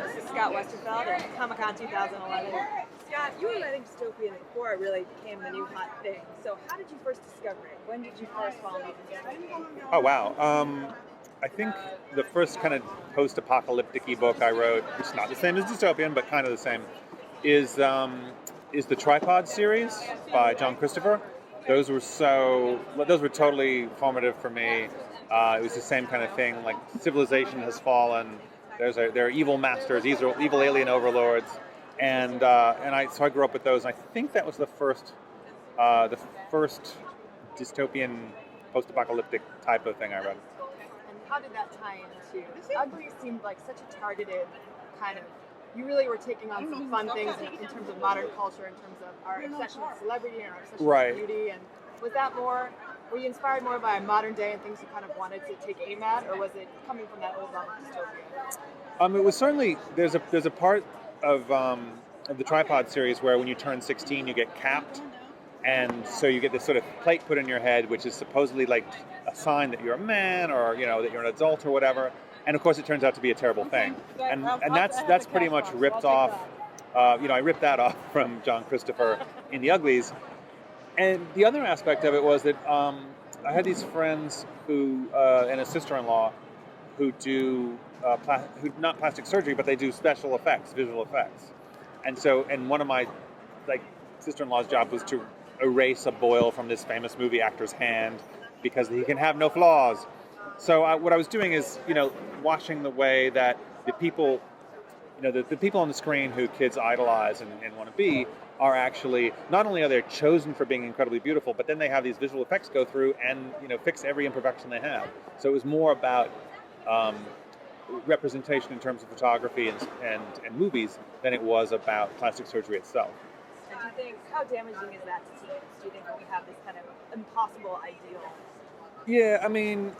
This is Scott Westerfeld at Comic-Con 2011. Scott, you were writing dystopian before it really became the new hot thing. So how did you first discover it? When did you first fall in love with dystopian? Oh wow. I think the first kind of post-apocalyptic-y book I wrote, which is not the same as dystopian, but kind of the same, is the Tripod series by John Christopher. Those were totally formative for me. It was the same kind of thing. Like civilization has fallen. There are evil masters, evil alien overlords, and I grew up with those. And I think that was the first dystopian, post-apocalyptic type of thing I read. And how did that tie into? Uglies seemed like such a targeted kind of. You really were taking on some fun things in terms of modern culture, in terms of our obsession with celebrity and our obsession with beauty. And was that more? Were you inspired more by modern day and things you kind of wanted to take aim at, or was it coming from that old realm of dystopia? It was certainly there's a part of the Tripod series where when you turn 16 you get capped, and so you get this sort of plate put in your head, which is supposedly like a sign that you're a man, or that you're an adult or whatever. And of course, it turns out to be a terrible thing, and that's pretty much ripped off. I ripped that off from John Christopher in the Uglies. And the other aspect of it was that I had these friends and a sister-in-law who do who not plastic surgery, but they do special effects, visual effects. And one of my sister-in-law's job was to erase a boil from this famous movie actor's hand because he can have no flaws. So what I was doing is, watching the way that the people, the people on the screen who kids idolize and want to be are actually, not only are they chosen for being incredibly beautiful, but then they have these visual effects go through and, fix every imperfection they have. So it was more about representation in terms of photography and movies than it was about plastic surgery itself. And do you think, how damaging is that to teens? Do you think when we have this kind of impossible ideal? Yeah, I mean,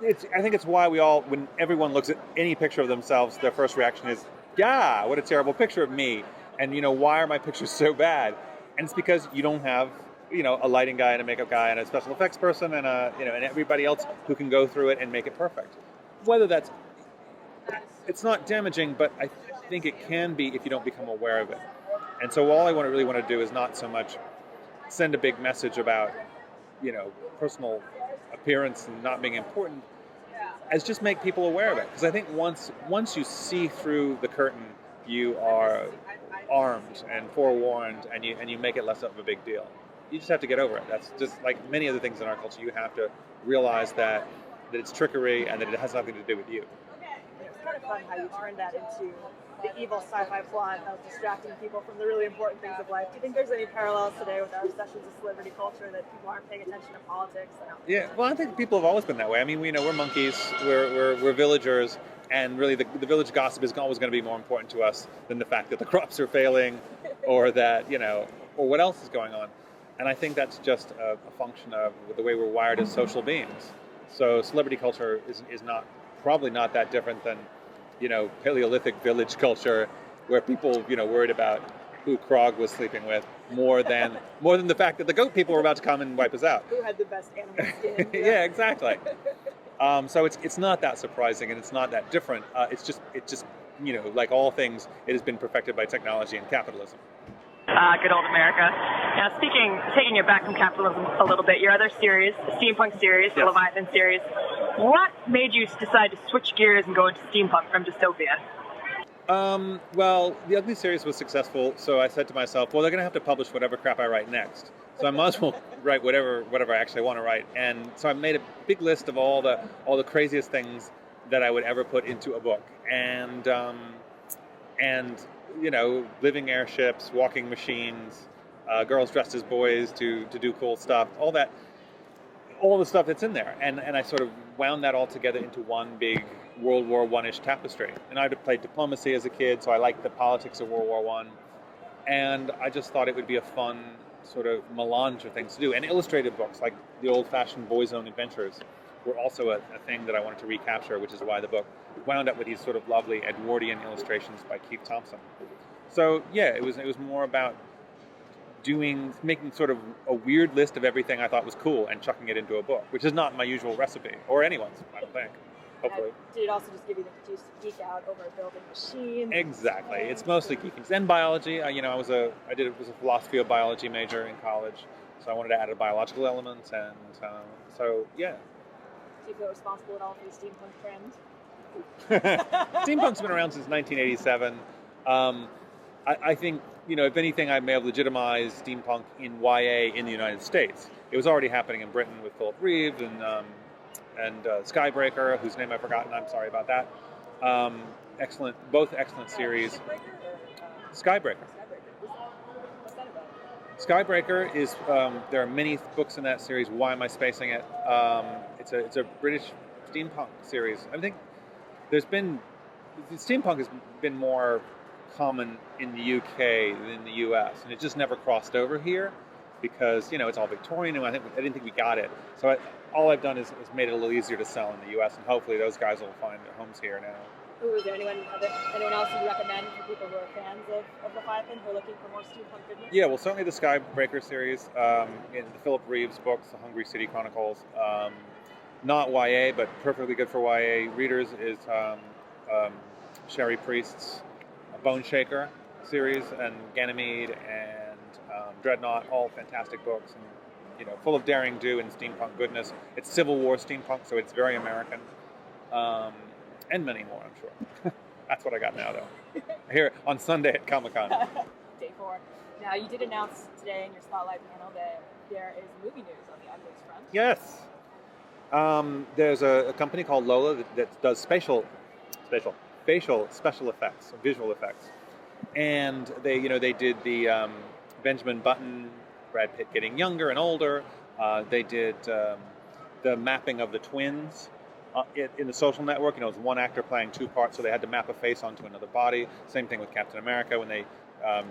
I think it's why when everyone looks at any picture of themselves, their first reaction is, yeah, what a terrible picture of me. And, why are my pictures so bad? And it's because you don't have, a lighting guy and a makeup guy and a special effects person and and everybody else who can go through it and make it perfect. It's not damaging, but I think it can be if you don't become aware of it. And so all I really want to do is not so much send a big message about, personal appearance and not being important, as just make people aware of it. Because I think once you see through the curtain, you are armed and forewarned, and you make it less of a big deal. You just have to get over it. That's just like many other things in our culture. You have to realize that it's trickery and that it has nothing to do with you. It's kind of fun how you turned that into the evil sci-fi plot of distracting people from the really important things of life. Do you think there's any parallels today with our obsessions with celebrity culture, that people aren't paying attention to politics? Yeah, well, I think people have always been that way. I mean, we're monkeys, we're villagers, and really the village gossip is always going to be more important to us than the fact that the crops are failing, or that or what else is going on. And I think that's just a function of the way we're wired as social beings. So celebrity culture is probably not that different than Paleolithic village culture, where people, worried about who Krog was sleeping with more than the fact that the goat people were about to come and wipe us out. Who had the best animal skin? Yeah, exactly. So it's not that surprising, and it's not that different. It's just like all things, it has been perfected by technology and capitalism. Good old America. Now, taking it back from capitalism a little bit, your other series, the steampunk series, the Leviathan series, what made you decide to switch gears and go into steampunk from dystopia? Well, the Ugly series was successful, so I said to myself, well, they're going to have to publish whatever crap I write next. So I might as well write whatever I actually want to write. And so I made a big list of all the craziest things that I would ever put into a book. And living airships, walking machines, girls dressed as boys to do cool stuff, all the stuff that's in there. And I sort of wound that all together into one big World War I-ish tapestry. And I'd played diplomacy as a kid, so I liked the politics of World War I. And I just thought it would be a fun sort of melange of things to do. And illustrated books, like the old-fashioned Boy's Own Adventures, were also a thing that I wanted to recapture, which is why the book wound up with these sort of lovely Edwardian illustrations by Keith Thompson. So yeah, it was more about making sort of a weird list of everything I thought was cool and chucking it into a book, which is not my usual recipe, or anyone's, I don't think. hopefully. Did it also just give you the juice to geek out over building machines? Exactly. It's mostly geeking. And biology. I was a philosophy of biology major in college, so I wanted to add a biological element, and so yeah. Do you feel responsible at all for the steampunk trend? Steampunk's been around since 1987. I think, if anything, I may have legitimized steampunk in YA in the United States. It was already happening in Britain with Philip Reeves and Skybreaker, whose name I've forgotten. I'm sorry about that. Both excellent series. Skybreaker. What's that about? Skybreaker is there are many books in that series. Why am I spacing it? It's a British steampunk series. I think steampunk has been more common in the UK than the US, and it just never crossed over here because it's all Victorian, and I didn't think we got it. So all I've done is made it a little easier to sell in the US, and hopefully those guys will find their homes here now. Is there anyone else you recommend for people who are fans of Leviathan, who are looking for more steampunk goodness? Yeah, well, certainly the Skybreaker series, in the Philip Reeves books, The Hungry City Chronicles. Not YA, but perfectly good for YA readers is Sherry Priest's Bone Shaker series, and Ganymede and Dreadnought, all fantastic books, and full of daring do and steampunk goodness. It's Civil War steampunk, so it's very American, and many more, I'm sure. That's what I got now, though. Here on Sunday at Comic-Con. Day 4. Now, you did announce today in your Spotlight panel that there is movie news on the Uglies front. Yes. There's a company called Lola that does facial special effects, visual effects, and they did the Benjamin Button, Brad Pitt getting younger and older. They did the mapping of the twins in the Social Network. It was one actor playing two parts, so they had to map a face onto another body. Same thing with Captain America when they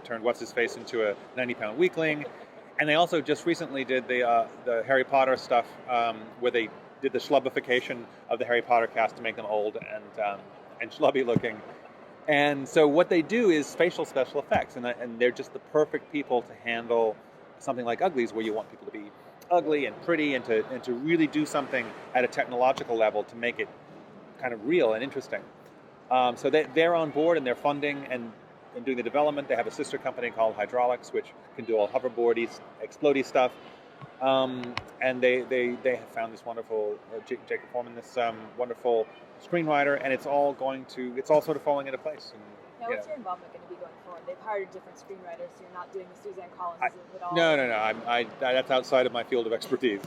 turned what's-his-face into a 90-pound weakling. And they also just recently did the Harry Potter stuff where they did the schlubbification of the Harry Potter cast to make them old and schlubby looking. And so what they do is facial special effects, and they're just the perfect people to handle something like Uglies, where you want people to be ugly and pretty, and to really do something at a technological level to make it kind of real and interesting. So they're on board, and they're funding and doing the development. They have a sister company called Hydraulics, which can do all hoverboardy, explodey stuff. And they have found this wonderful Jacob Foreman, this wonderful screenwriter, and it's all sort of falling into place. And, now, what's your involvement going to be going forward? They've hired different screenwriters, so you're not doing the Suzanne Collins at all. No. That's outside of my field of expertise.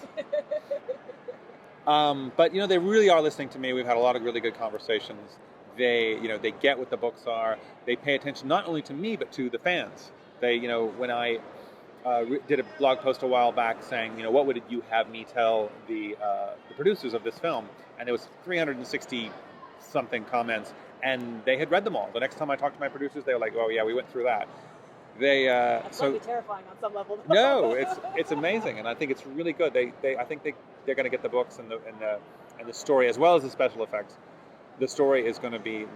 But they really are listening to me. We've had a lot of really good conversations. They get what the books are. They pay attention not only to me but to the fans. They, when I did a blog post a while back saying, what would you have me tell the producers of this film? And there was 360 something comments, and they had read them all. The next time I talked to my producers, they were like, "Oh yeah, we went through that." That's totally terrifying on some level. No, it's amazing, and I think it's really good. I think they're going to get the books and the story as well as the special effects. The story is going to be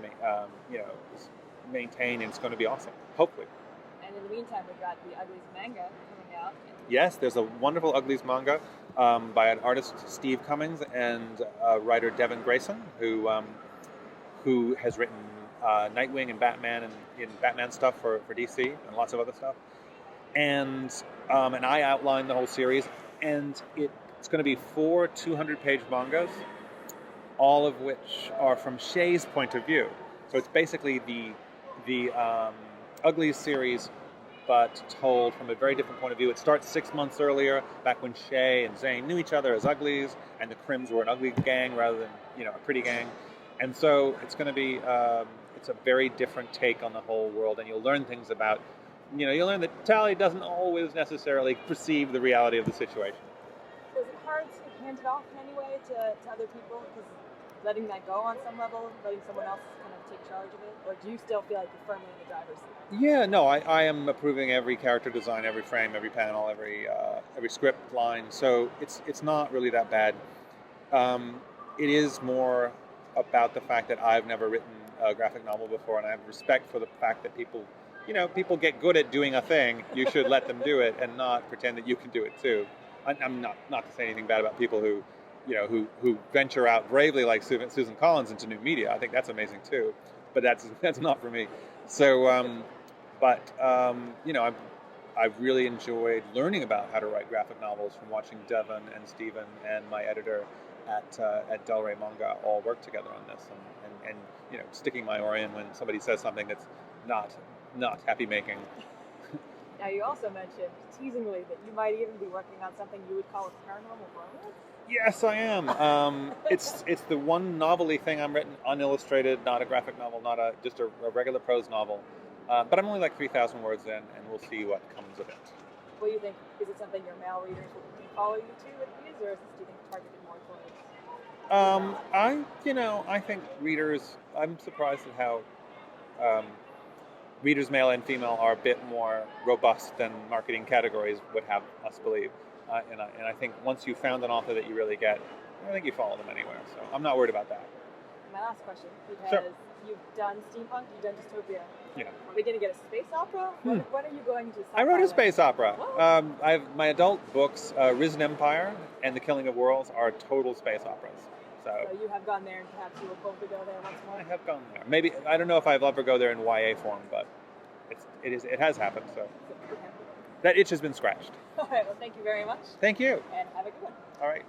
maintained, and it's going to be awesome. Hopefully. And in the meantime, we've got the Uglies manga coming out. Yes, there's a wonderful Uglies manga by an artist, Steve Cummings, and writer Devin Grayson, who has written Nightwing and Batman and in Batman stuff for DC and lots of other stuff. And I outlined the whole series, and it's going to be 4 200-page mangas, all of which are from Shay's point of view. So it's basically the Uglies series, but told from a very different point of view. It starts 6 months earlier, back when Shay and Zane knew each other as Uglies, and the Crims were an ugly gang rather than a pretty gang. And so it's going to be it's a very different take on the whole world, and you'll learn things about you'll learn that Tally doesn't always necessarily perceive the reality of the situation. Was it hard to hand it off in any way to other people? Because letting that go on some level, letting someone else kind of take charge of it, or do you still feel like you're firmly in the driver's seat? Yeah, no, I am approving every character design, every frame, every panel, every script line. So it's not really that bad. It is more about the fact that I've never written a graphic novel before, and I have respect for the fact that people get good at doing a thing. You should let them do it and not pretend that you can do it too. I'm not to say anything bad about people who who venture out bravely like Susan Collins into new media. I think that's amazing too, but that's not for me. So, I've really enjoyed learning about how to write graphic novels from watching Devon and Stephen and my editor at Del Rey Manga all work together on this, and sticking my oar in when somebody says something that's not happy making. Now, you also mentioned teasingly that you might even be working on something you would call a paranormal romance. Yes, I am. It's the one novelty thing I'm written, unillustrated, not a graphic novel, not just a regular prose novel. But I'm only like 3,000 words in, and we'll see what comes of it. What do you think? Is it something your male readers will follow you to with these, or is this, do you think, targeted more towards? I think readers. I'm surprised at how readers, male and female, are a bit more robust than marketing categories would have us believe. And I think once you've found an author that you really get, I think you follow them anywhere. So I'm not worried about that. My last question, because Sure. you've done steampunk, you've done dystopia. Yeah. Are we going to get a space opera? When are you going to? I wrote a space opera. Oh. I have my adult books, Risen Empire and The Killing of Worlds, are total space operas. So you have gone there, and perhaps you will hope to go there once more. I have gone there. Maybe I don't know if I'll ever go there in YA form, but it has happened. So that itch has been scratched. All right. Well, thank you very much. Thank you. And have a good one. All right.